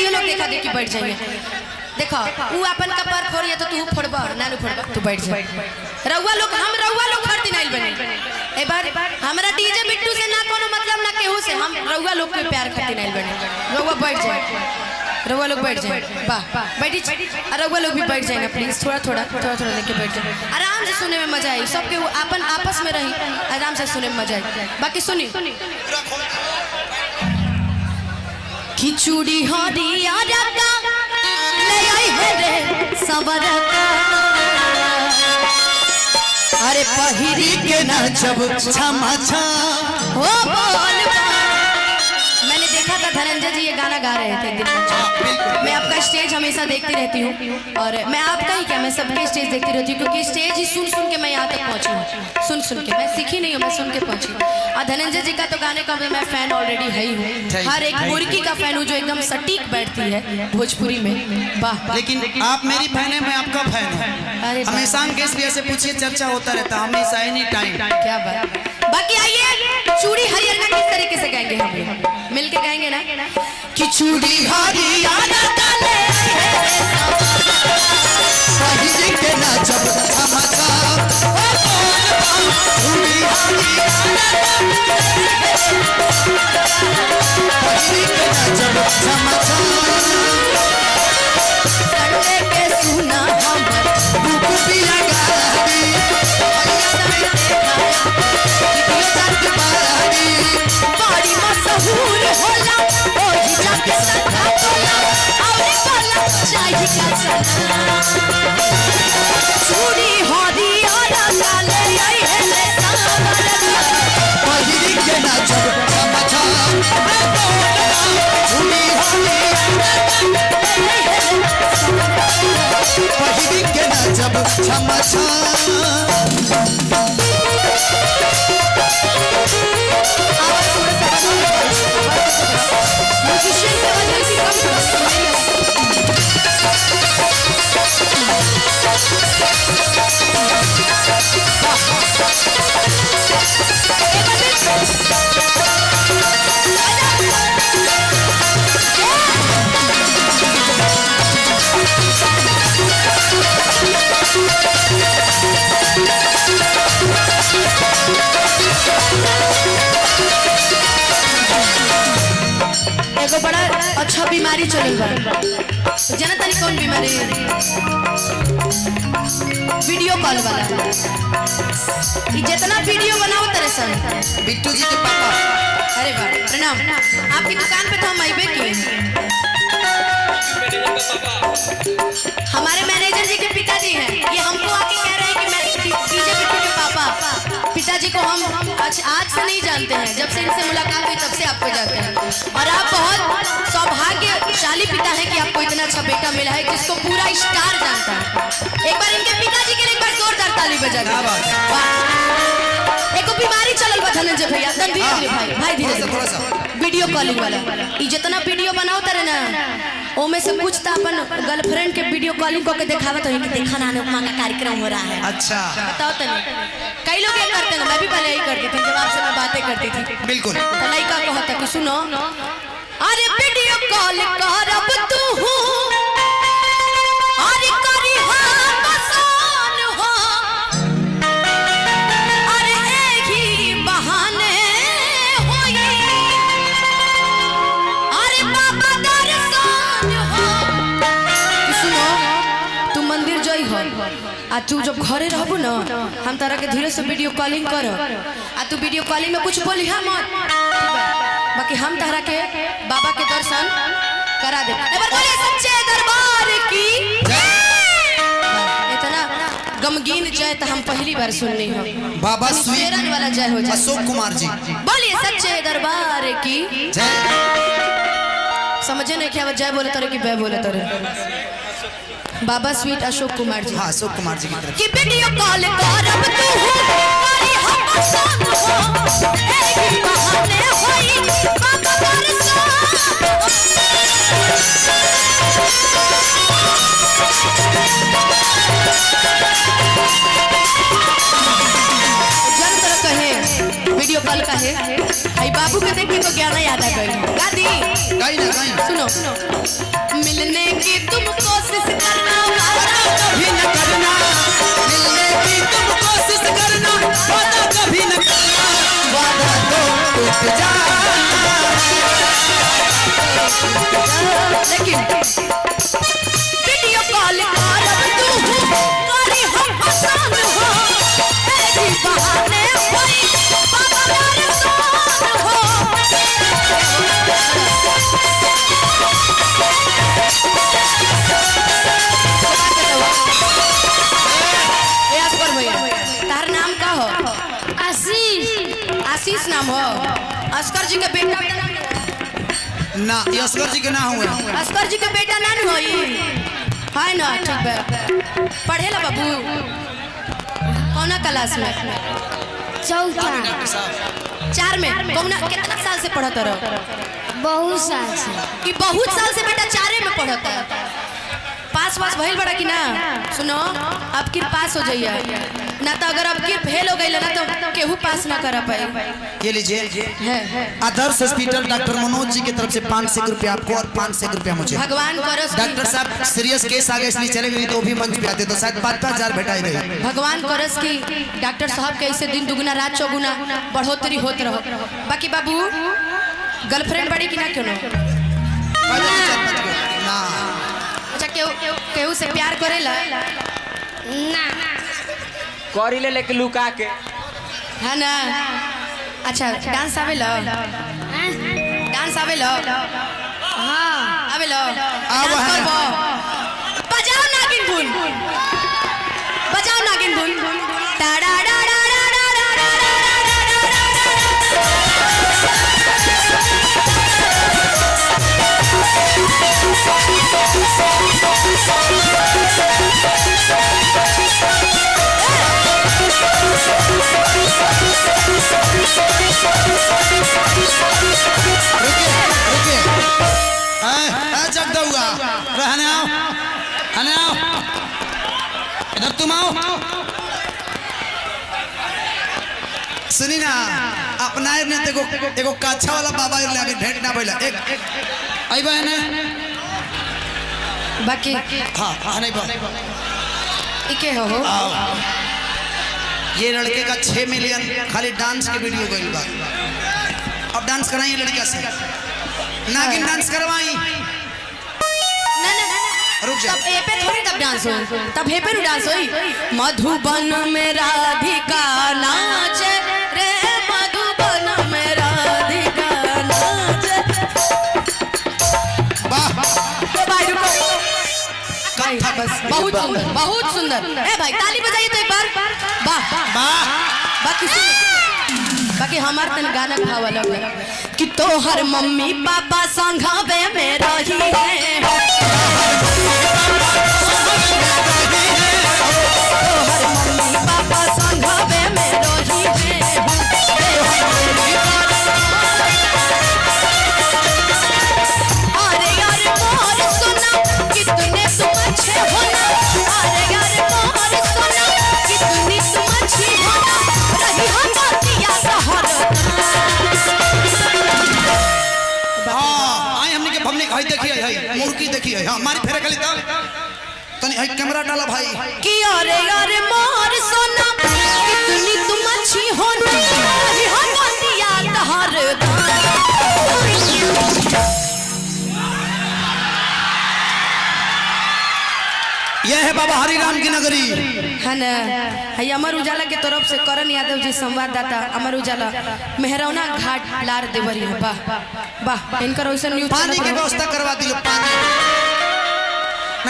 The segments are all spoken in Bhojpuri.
ये लोग देखा देखी बैठ जाइए। देखो वो अपन कपार फोड़िए तो तू फोड़बा ना फोड़बा तू बैठ जा। रउआ लोग खर्च नहीं बने ए बार हमरा डीजे बिट्टू से ना कोनो मतलब ना केहू से, हम रउआ लोग के प्यार खातिर नहीं बने। रउआ बैठ जाए, रउआ लोग बैठ जाए, वाह बैठी। रउआ लोग भी बैठ जाए ना प्लीज, थोड़ा थोड़ा लेके बैठ जाए। आराम से सुने में मजा आई, सबके वो अपन आपस में रही आराम से सुने में मजा आई। बाकी सुनी खिचड़ी हरिया रका ले आई है रे सवरका, अरे पहिरी के ना जब छमा छा हो बोल। मैंने देखा था धनंजय जी ये गाना गा रहे थे दिन में। मैं आपका स्टेज हमेशा देखती रहती हूँ, और मैं आपका ही क्या मैं सबके स्टेज देखती रहती हूँ, क्योंकि स्टेज ही सुन के मैं यहाँ तक पहुँची हूँ। सुन के मैं सीखी नहीं हूँ, मैं सुन के पहुँची। और धनंजय जी का तो गाने का मैं फैन ऑलरेडी है ही हूँ, हर एक मुर्गी का फैन हूँ जो एकदम सटीक बैठती है भोजपुरी में। वाह। लेकिन आप मेरी फैन है, मैं आपका फैन हूँ। हमेशा किस वजह से पूछिए, चर्चा होता रहता हमेशा एनी टाइम। क्या बात। बाकी आइए चूड़ी हरियर का किस तरीके से गाएंगे, हम मिल के गाएंगे ना कि चूड़ी हरियर डाले पहिरी के ना जब छमा छा चूड़ी हरियर पहिरी के ना जब छमा छा संडे के सुना हम भूख भी लगा दी बड़ी मशहूर होला ओही जाके सखा होला और वाला चाहिए का चला चूड़ी हरियर डाले आई है ले सावरका पहिरी के ना जब छमा छा चूड़ी पहिरी के ना जब छमा छा। एगो बड़ा अच्छा बीमारी चलल बा, जाना तानी कौन बीमारी? वीडियो कॉल वाला। जितना वीडियो बनाओ तेरे सन बिट्टू जी के पापा। अरे वाह प्रणाम। आपकी दुकान पे तो हम आइबे किए। हमारे मैनेजर जी के पिताजी हैं, ये हमको आके कह रहे हैं कि मैं डीजे बिट्टू के पापा। पिताजी को हम आज से नहीं जानते हैं, जब से इनसे मुलाकात हुई तब से आपको जानते हैं। और आप बहुत सौभाग्यशाली पिता हैं कि आपको इतना अच्छा बेटा मिला है जिसको पूरा स्टार जानता है। एक बार इनके पिताजी के लिए एक बार जोरदार ताली बजा दो। एक बीमारी चलल बा धनंजय भैया, धीरे भाई धीरे से थोड़ा सा वीडियो कॉलिंग वाला। ये जितना वीडियो बनाओ तारे ना ओमे से कुछ तो अपन गर्लफ्रेंड के वीडियो कॉलिंग करके दिखावा तो कि देखा ना अनुपमा का कार्यक्रम हो रहा है। अच्छा बताओ तो कई लोग ये करते हैं, मैं भी पहले यही करती थी जब आपसे मैं बातें करती थी। बिल्कुल। तो लड़का कहता कि सुनो अरे वीडियो कॉल करब तू अरे करी पसंद हो अरे एही बहाने होई अरे बाबा दर्शन हो। सुनो तू मंदिर जई हो आ तू जब घरे रहबू ना हम तारा के धीरे से वीडियो कॉलिंग कर आ तू वीडियो कॉलिंग में कुछ बोली मत, बाकी हम तारा के बाबा के दर्शन करा दे। एक बार बोलिए सच्चे दरबार की इतना गमगीन जय तो हम पहली बार सुननी हो। बाबा स्वीट वाला जय हो जाए। अशोक कुमार जी बोलिए सच्चे दरबार की जय। समझे नहीं क्या जय बोले तोरे की बे बोले तोरे। बाबा स्वीट अशोक कुमार जी। हाँ अशोक कुमार जी की तरफ कि वीडियो कॉल करब तू करी हम पसंद हो एही बहाने होई बाबा दर्शन। जन तरह कहे वीडियो कॉल का है बाबू के देख के तो ज्ञान याद आ गई। गादी गाई ना गाई। सुनो, मिलने की तुम कोशिश करना, वादा कभी न करना, मिलने की तुम कोशिश करना, वादा कभी न करना, वादा तो टूट जाता लेकिन वीडियो कॉल करब तू करी हम आसान हो, एही बहाने होई बाबा दर्शन हो। तार नाम का हो? आशीष। आशीष नाम हो? अस्कर जी के बेटा ना, ये असगर जी के ना हुए। अस्कर जी के बेटा ना होई है ना? ठीक बा। पढ़ेला बाबू कौना क्लास में? चौथा। 4 में। कौना कितना साल से पढ़त रहो? बहुत साल से। कि बहुत साल से बेटा 4 में पढ़त है। पास वास भइल बड़ा कि ना? सुनो, अब की पास हो जाइए ना, तो अगर अब की फेल हो गई ना तो केहू पास ना करा पाए। ये लीजिए आदर्श हॉस्पिटल डॉक्टर मनोज जी की तरफ से 500 रुपया आपको और 500 रुपया मुझे। भगवान करस डॉक्टर साहब सीरियस केस आगे इसलिए चले गए तो भी मंच पे आते तो शायद 5-5 हजार भेटा ही गए। भगवान करस की डॉक्टर साहब के ऐसे दिन दुगुना रात चौगुना बढ़ोतरी होत रहो। बाकी बाबू गर्लफ्रेंड बड़ी कि ना? क्यों ना? अच्छा केहू से प्यार करेला ना करी ले लेके लुका के है ना? अच्छा डांस आवेला? डांस आवेला? हाँ आवेला? आवा डांस है। करबो? बजाओ नागिन धुन, बजाओ नागिन धुन। टाड़ा डा डा डा डा डा डा डा डा जगदुआ रहने आओ, रहने आओ, इधर तुम आओ। सुनी ना, अपना ने एगो काछा वाला बाबा ले अभी भेंट ना भइला। एक आइबा है ना? बाकी हां नहीं बा इके हो आओ। ये लड़के का 6 मिलियन खाली डांस के वीडियो गइल बा। अब डांस कराई लड़का से, नागिन डांस करवाई। ना ना रुक जा। तब ए पे थोड़ी तब डांस हो, तब हे पे डांस होई। मधुबन में राधिका नाचे रे, मधुबन में राधिका नाचे। वाह भाई रुको, बस बहुत सुंदर, बहुत सुंदर। ए भाई ताली बजाइए तो एक बार। वाह वाह। बाकी बाकी हमार तन गाना खावा लगे कि तोहर मम्मी पापा संघावे में रही है, तोहर मम्मी पापा संघावे में रही है। अरे यार मोर सुना कितने तुम अच्छे हो ना, अरे यार मोर सुना कितनी तुम अच्छी हो ना, रही हम बातिया सहर। हाँ आई हमने भाई देखिए है मुर्गी देखिए। हाँ मारी फेरे खाली तो तनी है कैमरा डाला भाई कि अरे अरे मोर सोना कितनी तुम अच्छी हो ना, रही हम बातिया सहर। यह है बाबा हरिराम की नगरी है ना? है अमर उजाला के तरफ से करण यादव जी संवाददाता अमर उजाला मेहरौना घाट लार देवरी है। वाह वाह, इनका वैसा न्यूज पानी की व्यवस्था करवा दिलो। पानी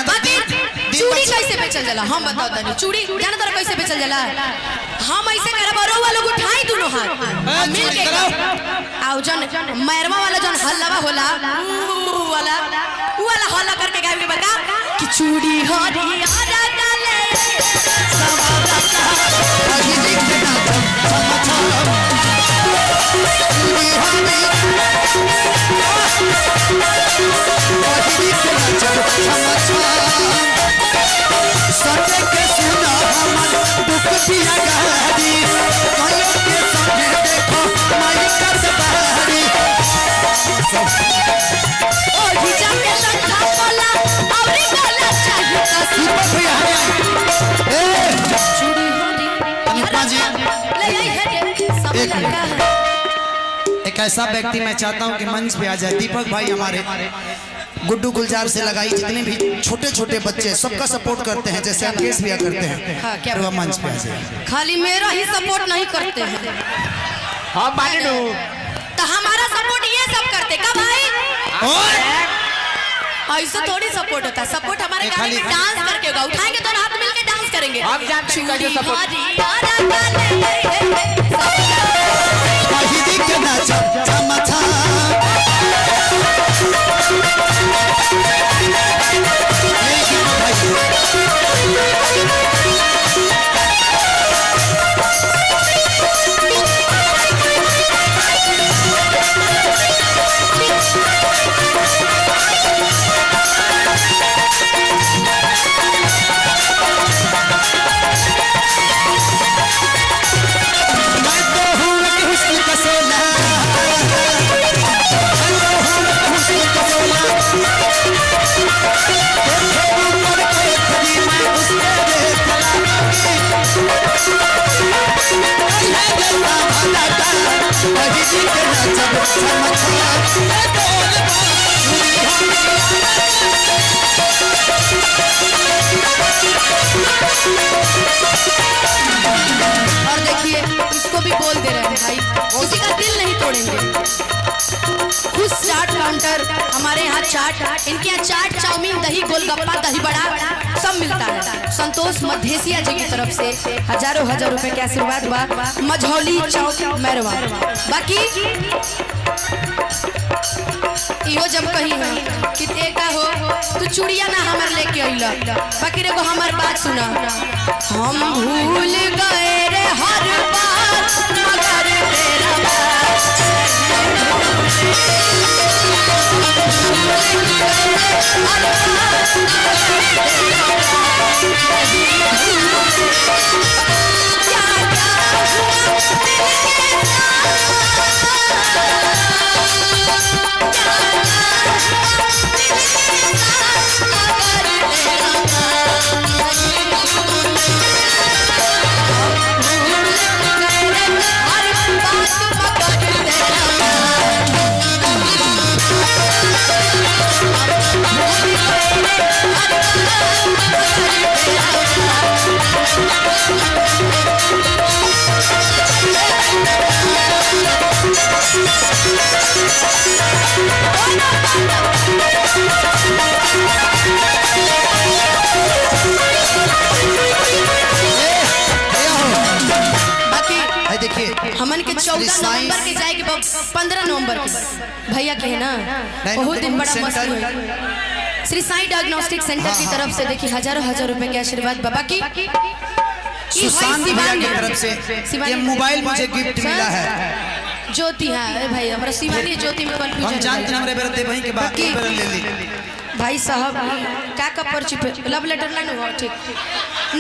बाकी चूड़ी कैसे बेचल जाला हम बताओ तनी। चूड़ी जाना तोरा कैसे बेचल जाला? हम ऐसे करब रउआ लोग उठाई दोनों हाथ मिल के आओ जन मैरवा वाला जन हल्लावा होला ऊ वाला हल्ला करके गावे के बता कि चूड़ी हरिया डाले सवारा अभी देखना चूड़ी सटे के सुना हमर दुख पिया गाड़ी कहियो के संगे देखो माई का सवारी ओही जाके संधा बोला औरी बोला चाहिए कसम दीपक भैया ए चूड़ी होरी अनुपमा जी ले ले है सब एक मिनट। लड़का है एक ऐसा व्यक्ति मैं चाहता हूं कि मंच पे आ जाए। दीपक भाई हमारे गुड्डू गुलजार से लगाई जितने भी छोटे छोटे बच्चे सबका सपोर्ट करते हैं, जैसे अंकेश भैया करते हैं। हाँ, क्या तो मंच पे आ जाए। खाली मेरा ही सपोर्ट नहीं करते हैं हम माने नु तो हमारा सपोर्ट ये सब करते का भाई और ऐसे थोड़ी सपोर्ट होता है। सपोर्ट हमारे एक गाने खाली- में डांस करके होगा, उठाएंगे दोनों हाथ मिलके डांस करेंगे। हम जानते हैं कैसे support- कहीं दिख ना चमचा मैं तो हूँ कि हुस्न का सोना, मैं तो हूँ कि हुस्न का सोना, देखे ऊपर के खड़ी मैं उसके देखला, है गला भला का, वही दिखना जब चमचा, मैं बोल और देखिए इसको भी बोल दे रहे हैं भाई, किसी का दिल नहीं तोड़ेंगे। खुद चाट काउंटर हमारे यहाँ चाट, इनके यहाँ चाट चाउमीन दही गोलगप्पा दही बड़ा सब मिलता है। संतोष मधेसिया जी की तरफ से हजारों हजार रुपए के आशीर्वाद बा। मझौली चौक मैरवा। बाकी इहो जब कही है कि ते का हो तू चूड़िया ना हमार लेके अइला, बाकी रे को हमार बात सुना। हम भूल गए रे हर बात मगर तेरा बात देखिए हमन के 14 नवंबर के जाए के 15 नवंबर के भैया के है ना बहुत दिन बड़ा मस्ती हुई। श्री साईं डायग्नोस्टिक सेंटर की तरफ से देखिए हजारों हजार रुपए के आशीर्वाद बाबा की सुशांत भैया की तरफ से ये मोबाइल मुझे गिफ्ट मिला है। ज्योति है भाई हमारा शिवानी ज्योति में हम कंफ्यूजन जानते हैं हमारे बेरते भाई के बात बाकी- पर ले ली। भाई साहब का पर्ची पे लव लेटर ना हुआ ठीक।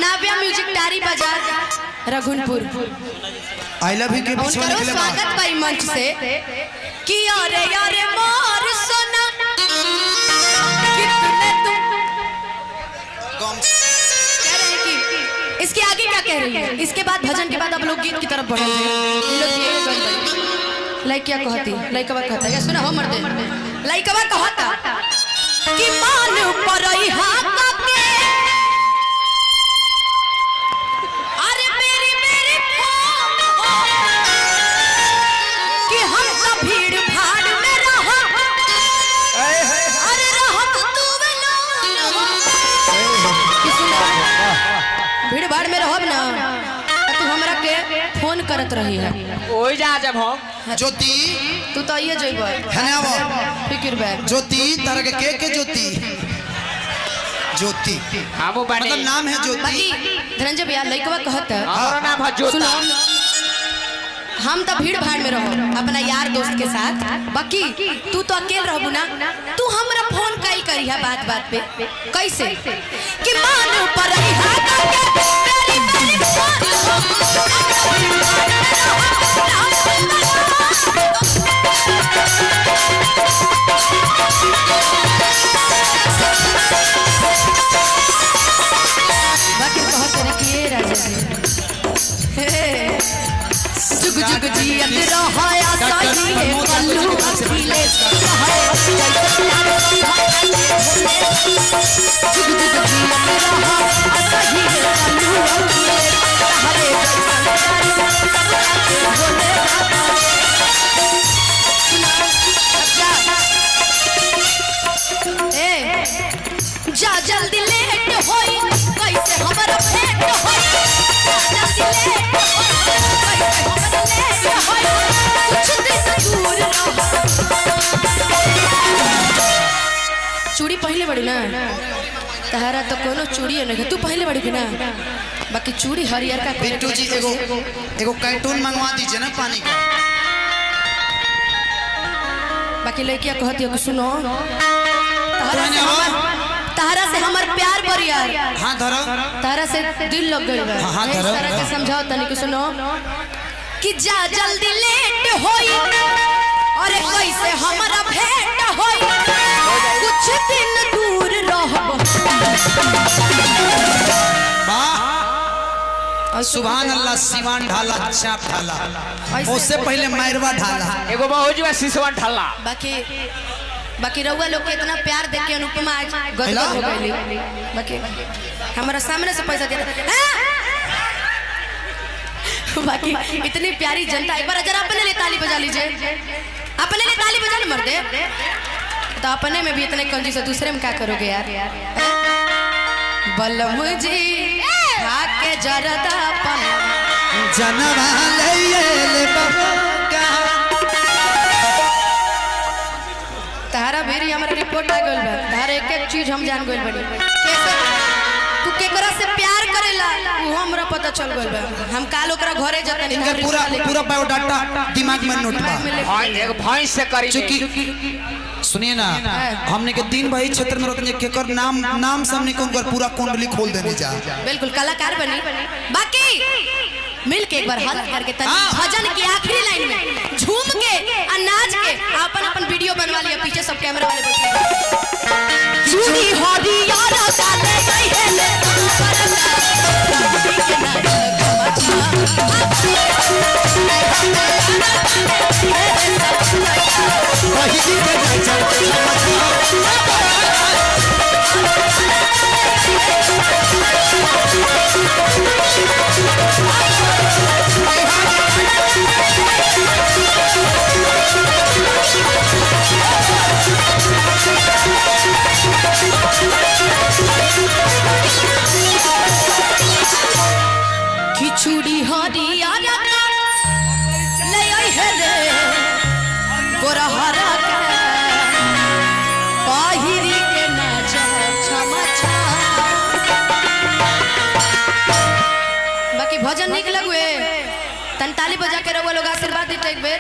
नाव्या म्यूजिक टारी बाजार रघुनपुर आई लव यू के पीछे उनका निकले स्वागत भाई मंच से कि यारे यारे मोर सोना कितने तुम कह रहे हैं कि इसके आगे क्या कह रही है। इसके बाद भजन के बाद आप लोग गीत की तरफ बढ़ेंगे। ये लोग ये गन लाइक क्या कहती लाइकवा कहता है सुना हो मर्दे लाइकवा कहता कि मान परई हाथ के अरे मेरी मेरी फोन हो कि हम सब भीड़ भाड़ में रहो अरे रहब तू बना भीड़ भाड़ में रहब ना तो तू हमरा के फोन करत रही है ओई जा जब हम ज्योति तू तो ये जइबा हनावा फिक्र बे ज्योति तारा के ज्योति ज्योति हम बने मतलब नाम है ज्योति। बाकी धनंजय भैया लइकवा कहता हमारा नाम है सुनो ज्योति। हम तो भीड़ भाड़ में रहो अपना यार दोस्त के साथ। बाकी तू तो अकेले रहबू ना तू हमरा फोन काई करी है बात बात पे कैसे कि मान पर रही हाथ के मेरी मेरी फोन जुग जुग जियत रहा असही कलू अंगूर तहरे जैसन प्यारी सबका के बोले जा जल्दी लेट होई कैसे हमरा भेंट होई जा जल्दी लेट होई कैसे हमरा लेट होई कुछ दिन दूर रहो चूड़ी पहले बड़ी ना तहरा तो कोनो चूड़ी नहीं तू पहले बड़ी ना बाकी चूड़ी हरियर का बिट्टू जी एगो कार्टून मंगवा दीजिए ना पानी का। बाकी लड़कियां कहती हो कि सुनो तहरा से हमर प्यार बरियार हाँ धरो तहरा से दिल लग गइल बा हाँ धरो तरह के समझाओ तनी कि सुनो कि जा जल्दी लेट होई अरे कैसे हमरा भेंट होई कुछ दिन दूर रहब वाह सुभान अल्लाह सिवान ढाला चाप ढाला उससे पहले मैरवा ढाला एगो बहुजुआ सिसवन ठल्ला बाकी रउआ लोग के इतना प्यार देख के अनुपमा आज गदगद हो गई बाकी हमारा सामने से पैसा देता बाकी इतनी प्यारी जनता एक बार जरा अपने लिए ताली बजा लीजिए अपने लिए ताली बजा ले मर्दे तो अपने में भी इतने कंजूस से दूसरे में क्या करोगे यार बलम जी खाके जरदा पन जनवा ले तारा बेरी हमारा रिपोर्ट आ गइल बा तारा एक एक चीज हम जान गइल बानी कैसे तू केकरा से प्यार करेला वो हमरा पता चल गइल बा हम काल ओकरा घरे जतनी इनका पूरा बायोडाटा दिमाग में नोट बा भाई एक भैंस से करी चूंकि सुनिए ना हमने के 3 भाई क्षेत्र में रहते हैं केकर नाम से हमने को पूरा कुंडली खोल देने जा बिल्कुल कलाकार बनी बाकी मिल के एक बार हाथ करके तनी भजन की आखिरी लाइन में झूम के और नाच के अपन अपन वीडियो बनवा लिया पीछे सब कैमरा वाले बैठे चूड़ी होदी यार डाले गई है ले खिचड़ी हरिया ले आई है रे गोरहरा के बाहिरी के नाच छमछा बाकी भजन निक लगुए तन ताली बजा के रउआ लोग आशीर्वाद दीते एक बेर